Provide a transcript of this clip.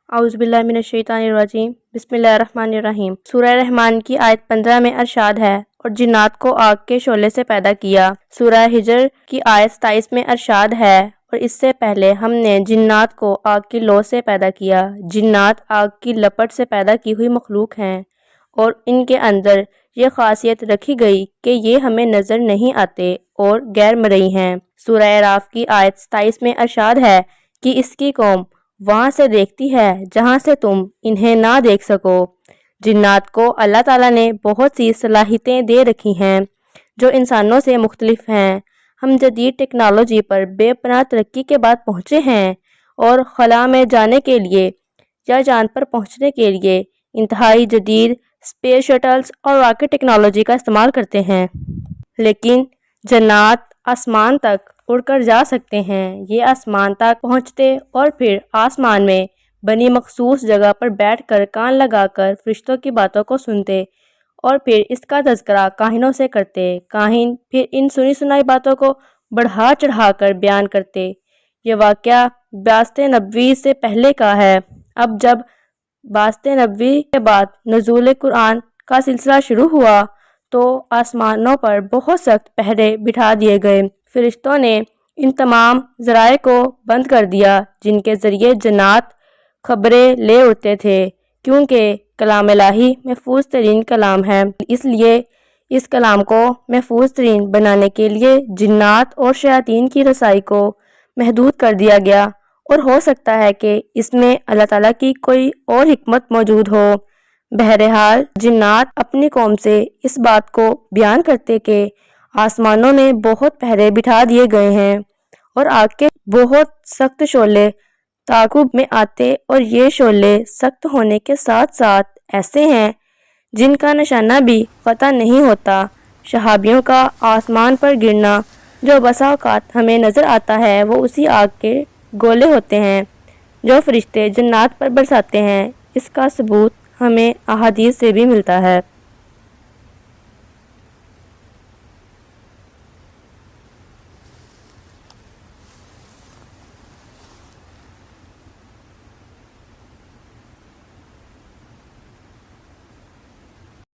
اعوذ باللہ من الشیطان الرجیم بسم اللہ الرحمن الرحیم۔ سورہ رحمان کی آیت 15 میں ارشاد ہے اور جنات کو آگ کے شعلے سے پیدا کیا۔ سورہ ہجر کی آیت 27 میں ارشاد ہے اور اس سے پہلے ہم نے جنات کو آگ کی لو سے پیدا کیا۔ جنات آگ کی لپٹ سے پیدا کی ہوئی مخلوق ہیں اور ان کے اندر یہ خاصیت رکھی گئی کہ یہ ہمیں نظر نہیں آتے اور غیر مرئی ہیں۔ سورہ اعراف کی آیت 27 میں ارشاد ہے کہ اس کی قوم وہاں سے دیکھتی ہے جہاں سے تم انہیں نہ دیکھ سکو۔ جنات کو اللہ تعالیٰ نے بہت سی صلاحیتیں دے رکھی ہیں جو انسانوں سے مختلف ہیں۔ ہم جدید ٹیکنالوجی پر بے پناہ ترقی کے بعد پہنچے ہیں اور خلا میں جانے کے لیے یا چاند پر پہنچنے کے لیے انتہائی جدید اسپیس شٹلز اور راکٹ ٹیکنالوجی کا استعمال کرتے ہیں، لیکن جنات آسمان تک اڑ کر جا سکتے ہیں۔ یہ آسمان تک پہنچتے اور پھر آسمان میں بنی مخصوص جگہ پر بیٹھ کر کان لگا کر فرشتوں کی باتوں کو سنتے اور پھر اس کا تذکرہ کاہنوں سے کرتے۔ کاہن پھر ان سنی سنائی باتوں کو بڑھا چڑھا کر بیان کرتے۔ یہ واقعہ بعثت نبوی سے پہلے کا ہے۔ اب جب بعثت نبوی کے بعد نزول قرآن کا سلسلہ شروع ہوا تو آسمانوں پر بہت سخت پہرے بٹھا دیے گئے۔ فرشتوں نے ان تمام ذرائع کو بند کر دیا جن کے ذریعے جنات خبریں لے اڑتے تھے، کیونکہ کلام الہی محفوظ ترین کلام ہے، اس لیے اس کلام کو محفوظ ترین بنانے کے لیے جنات اور شیاطین کی رسائی کو محدود کر دیا گیا، اور ہو سکتا ہے کہ اس میں اللہ تعالیٰ کی کوئی اور حکمت موجود ہو۔ بہرحال جنات اپنی قوم سے اس بات کو بیان کرتے کہ آسمانوں میں بہت پہرے بٹھا دیے گئے ہیں اور آگ کے بہت سخت شعلے تعاقب میں آتے، اور یہ شعلے سخت ہونے کے ساتھ ساتھ ایسے ہیں جن کا نشانہ بھی قطع نہیں ہوتا۔ شہابیوں کا آسمان پر گرنا جو بسا اوقات ہمیں نظر آتا ہے وہ اسی آگ کے گولے ہوتے ہیں جو فرشتے جنات پر برساتے ہیں۔ اس کا ثبوت ہمیں احادیث سے بھی ملتا ہے۔